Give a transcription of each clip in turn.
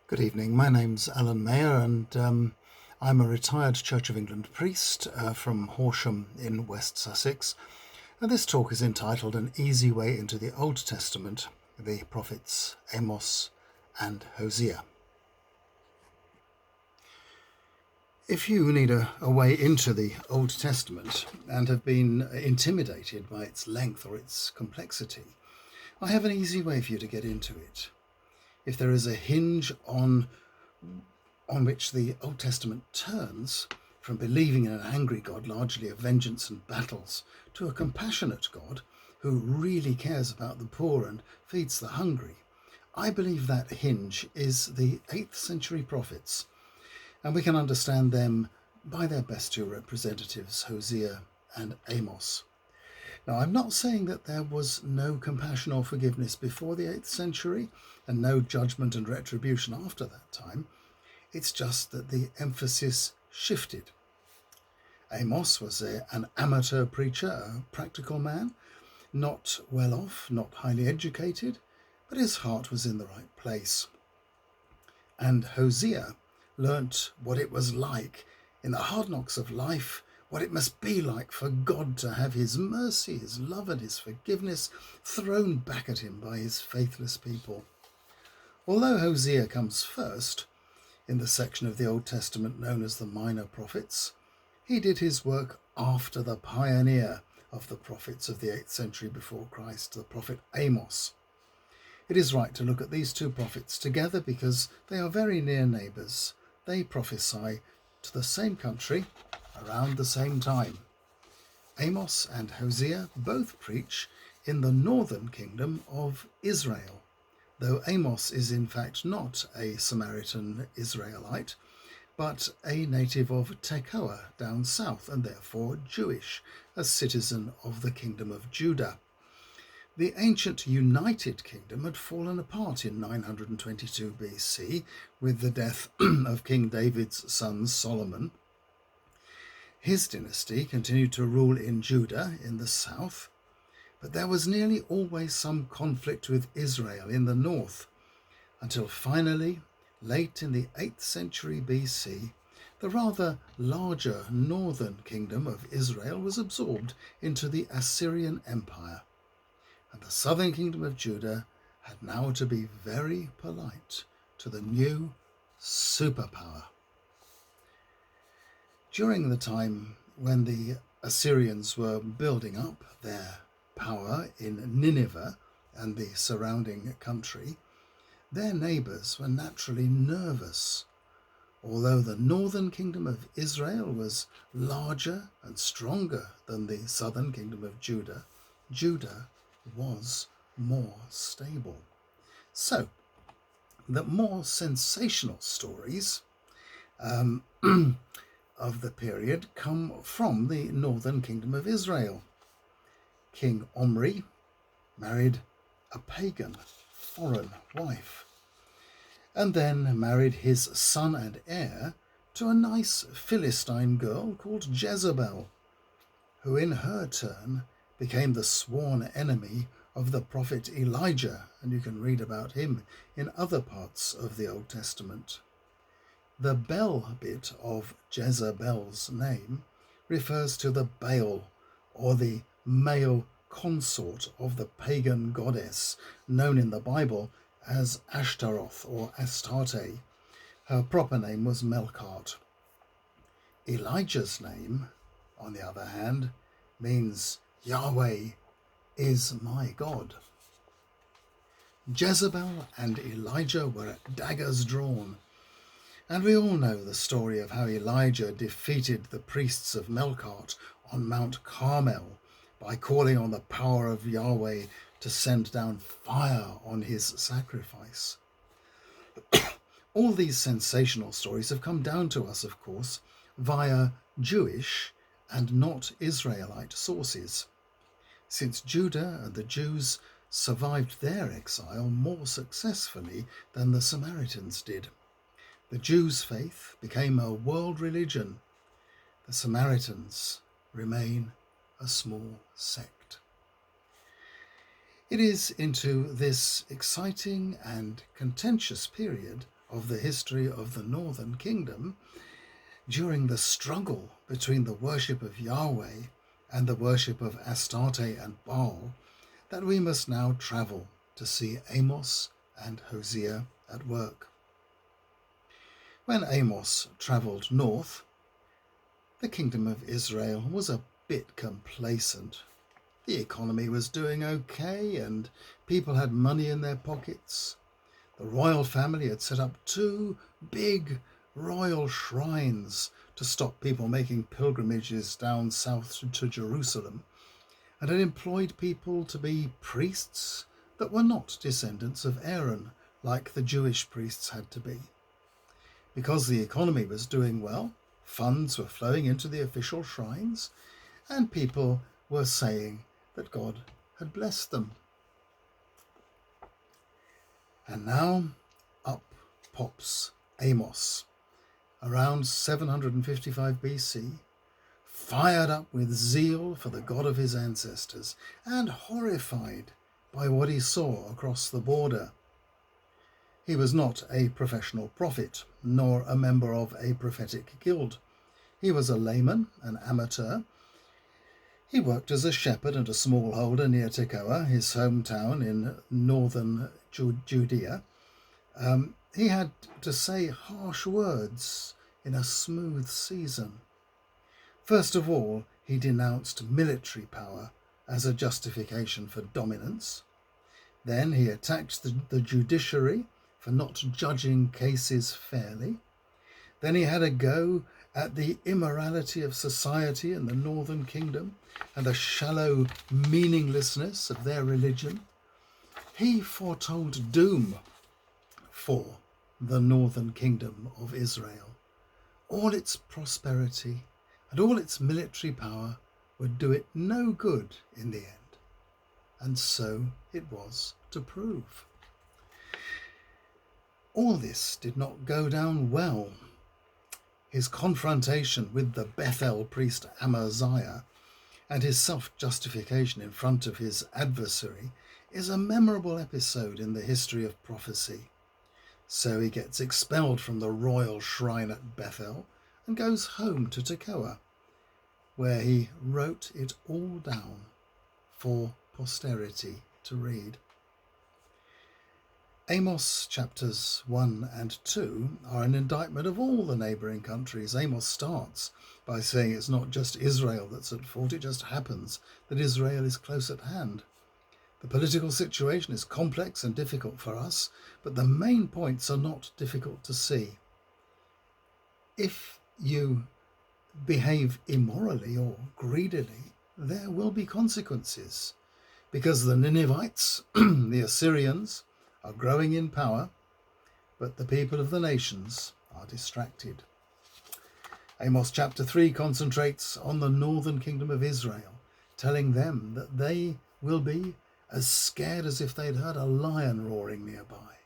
Good evening. My name's Alan Mayer, and I'm a retired Church of England priest from Horsham in West Sussex. And this talk is entitled An Easy Way into the Old Testament, the prophets Amos and Hosea. If you need a way into the Old Testament and have been intimidated by its length or its complexity, I have an easy way for you to get into it. If there is a hinge on which the Old Testament turns from believing in an angry God, largely of vengeance and battles, to a compassionate God who really cares about the poor and feeds the hungry, I believe that hinge is the 8th century prophets, and we can understand them by their best two representatives, Hosea and Amos. Now, I'm not saying that there was no compassion or forgiveness before the 8th century and no judgment and retribution after that time. It's just that the emphasis shifted. Amos was an amateur preacher, a practical man, not well off, not highly educated, but his heart was in the right place. And Hosea learnt what it was like in the hard knocks of life, what it must be like for God to have his mercy, his love and his forgiveness thrown back at him by his faithless people. Although Hosea comes first in the section of the Old Testament known as the Minor Prophets, he did his work after the pioneer of the prophets of the 8th century before Christ, the prophet Amos. It is right to look at these two prophets together because they are very near neighbours. They prophesy to the same country around the same time. Amos and Hosea both preach in the northern kingdom of Israel, though Amos is in fact not a Samaritan Israelite, but a native of Tekoa down south, and therefore Jewish, a citizen of the kingdom of Judah. The ancient United Kingdom had fallen apart in 922 BC with the death of King David's son Solomon. His dynasty continued to rule in Judah in the south, but there was nearly always some conflict with Israel in the north, until finally, late in the 8th century BC, the rather larger northern kingdom of Israel was absorbed into the Assyrian Empire, and the southern kingdom of Judah had now to be very polite to the new superpower. During the time when the Assyrians were building up their power in Nineveh and the surrounding country, their neighbours were naturally nervous. Although the northern kingdom of Israel was larger and stronger than the southern kingdom of Judah, Judah was more stable. So, the more sensational stories of the period come from the northern kingdom of Israel. King Omri married a pagan foreign wife, and then married his son and heir to a nice Philistine girl called Jezebel, who in her turn became the sworn enemy of the prophet Elijah, and you can read about him in other parts of the Old Testament. The Bel bit of Jezebel's name refers to the Baal, or the male consort of the pagan goddess known in the Bible as Ashtaroth or Astarte. Her proper name was Melkart. Elijah's name, on the other hand, means Yahweh is my God. Jezebel and Elijah were at daggers drawn, and we all know the story of how Elijah defeated the priests of Melkart on Mount Carmel by calling on the power of Yahweh to send down fire on his sacrifice. All these sensational stories have come down to us, of course, via Jewish and not Israelite sources, since Judah and the Jews survived their exile more successfully than the Samaritans did. The Jews' faith became a world religion. The Samaritans remain a small sect. It is into this exciting and contentious period of the history of the northern kingdom, during the struggle between the worship of Yahweh and the worship of Astarte and Baal, that we must now travel to see Amos and Hosea at work. When Amos travelled north, the kingdom of Israel was a bit complacent. The economy was doing okay and people had money in their pockets. The royal family had set up 2 big royal shrines to stop people making pilgrimages down south to Jerusalem, and had employed people to be priests that were not descendants of Aaron, like the Jewish priests had to be. Because the economy was doing well, funds were flowing into the official shrines, and people were saying that God had blessed them. And now up pops Amos, around 755 BC, fired up with zeal for the God of his ancestors and horrified by what he saw across the border. He was not a professional prophet, nor a member of a prophetic guild. He was a layman, an amateur. He worked as a shepherd and a smallholder near Tekoa, his hometown in northern Judea. He had to say harsh words in a smooth season. First of all, he denounced military power as a justification for dominance. Then he attacked the judiciary for not judging cases fairly. Then he had a go at the immorality of society in the northern kingdom and the shallow meaninglessness of their religion. He foretold doom for the northern kingdom of Israel. All its prosperity and all its military power would do it no good in the end. And so it was to prove. All this did not go down well. His confrontation with the Bethel priest Amaziah and his self-justification in front of his adversary is a memorable episode in the history of prophecy. So he gets expelled from the royal shrine at Bethel and goes home to Tekoa, where he wrote it all down for posterity to read. Amos chapters 1 and 2 are an indictment of all the neighbouring countries. Amos starts by saying it's not just Israel that's at fault, it just happens that Israel is close at hand. The political situation is complex and difficult for us, but the main points are not difficult to see. If you behave immorally or greedily, there will be consequences, because the Ninevites, the Assyrians, are growing in power, but the people of the nations are distracted. Amos chapter 3 concentrates on the northern kingdom of Israel, telling them that they will be as scared as if they'd heard a lion roaring nearby.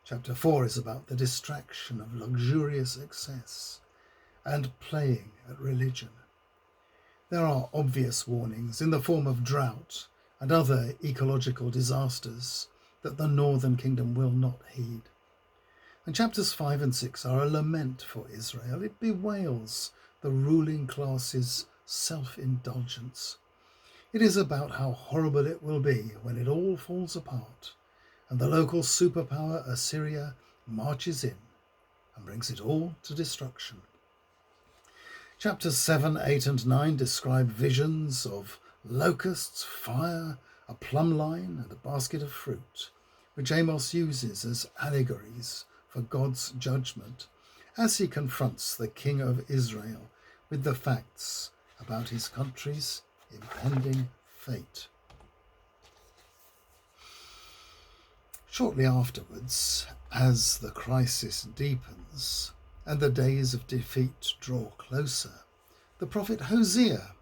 Chapter 4 is about the distraction of luxurious excess and playing at religion. There are obvious warnings in the form of drought and other ecological disasters that the northern kingdom will not heed. And chapters 5 and 6 are a lament for Israel. It bewails the ruling class's self-indulgence. It is about how horrible it will be when it all falls apart and the local superpower Assyria marches in and brings it all to destruction. Chapters 7, 8 and 9 describe visions of locusts, fire, a plumb line and a basket of fruit, which Amos uses as allegories for God's judgment as he confronts the king of Israel with the facts about his country's impending fate. Shortly afterwards, as the crisis deepens and the days of defeat draw closer, the prophet Hosea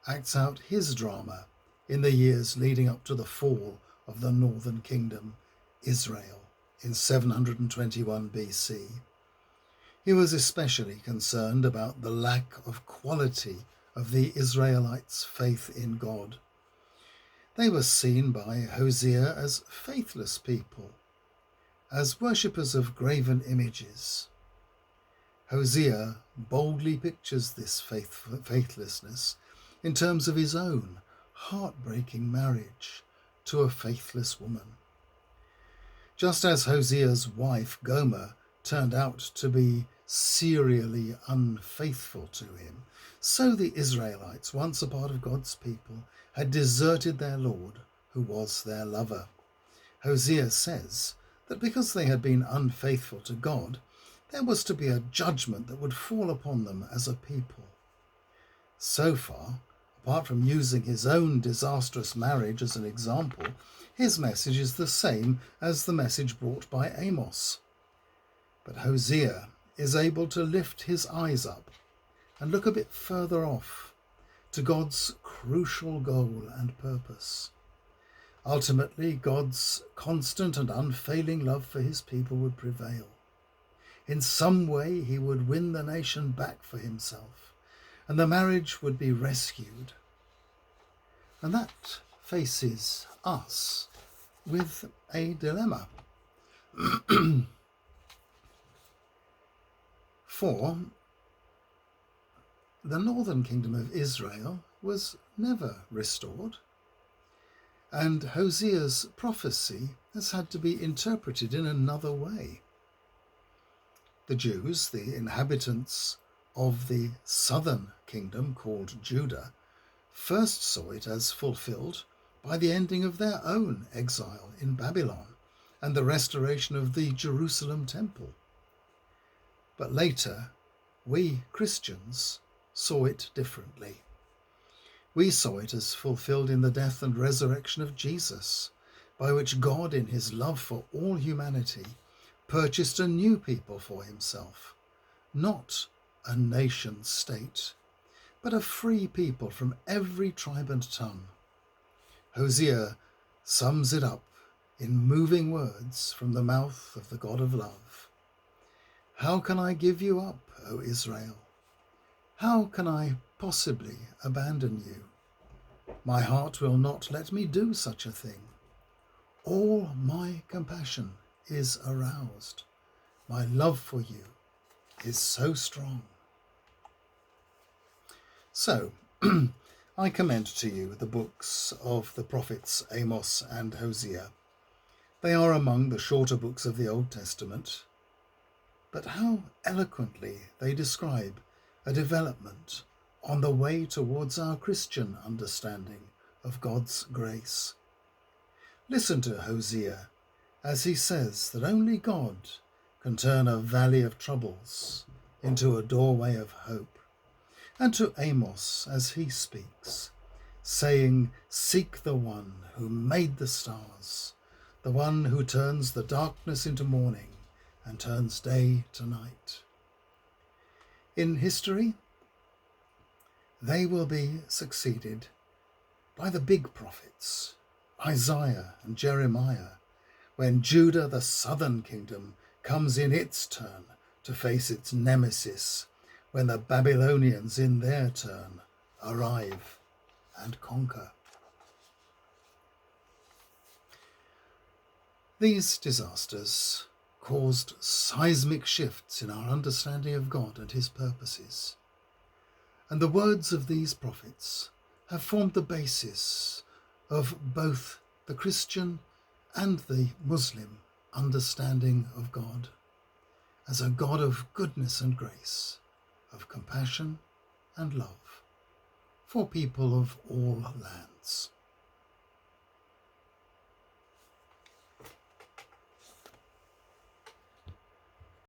acts out his drama in the years leading up to the fall of the northern kingdom, Israel, in 721 BC. He was especially concerned about the lack of quality of the Israelites' faith in God. They were seen by Hosea as faithless people, as worshippers of graven images. Hosea boldly pictures this faithlessness in terms of his own heartbreaking marriage to a faithless woman. Just as Hosea's wife Gomer turned out to be serially unfaithful to him, so the Israelites, once a part of God's people, had deserted their Lord, who was their lover. Hosea says that because they had been unfaithful to God, there was to be a judgment that would fall upon them as a people. So far, apart from using his own disastrous marriage as an example, his message is the same as the message brought by Amos. But Hosea is able to lift his eyes up and look a bit further off to God's crucial goal and purpose. Ultimately, God's constant and unfailing love for his people would prevail. In some way, he would win the nation back for himself, and the marriage would be rescued. And that faces us with a dilemma. For the northern kingdom of Israel was never restored, and Hosea's prophecy has had to be interpreted in another way. The Jews, the inhabitants of the southern kingdom called Judah, first saw it as fulfilled by the ending of their own exile in Babylon and the restoration of the Jerusalem temple. But later, we Christians saw it differently. We saw it as fulfilled in the death and resurrection of Jesus, by which God, in his love for all humanity, purchased a new people for himself, not a nation state, but a free people from every tribe and tongue. Hosea sums it up in moving words from the mouth of the God of love. How can I give you up, O Israel? How can I possibly abandon you? My heart will not let me do such a thing. All my compassion is aroused. My love for you is so strong. So, I commend to you the books of the prophets Amos and Hosea. They are among the shorter books of the Old Testament, but how eloquently they describe a development on the way towards our Christian understanding of God's grace. Listen to Hosea as he says that only God can turn a valley of troubles into a doorway of hope, and to Amos as he speaks, saying, "Seek the one who made the stars, the one who turns the darkness into morning and turns day to night." In history, they will be succeeded by the big prophets, Isaiah and Jeremiah, when Judah, the southern kingdom, comes in its turn to face its nemesis, when the Babylonians in their turn arrive and conquer. These disasters caused seismic shifts in our understanding of God and his purposes, and the words of these prophets have formed the basis of both the Christian and the Muslim understanding of God as a God of goodness and grace, of compassion and love for people of all lands.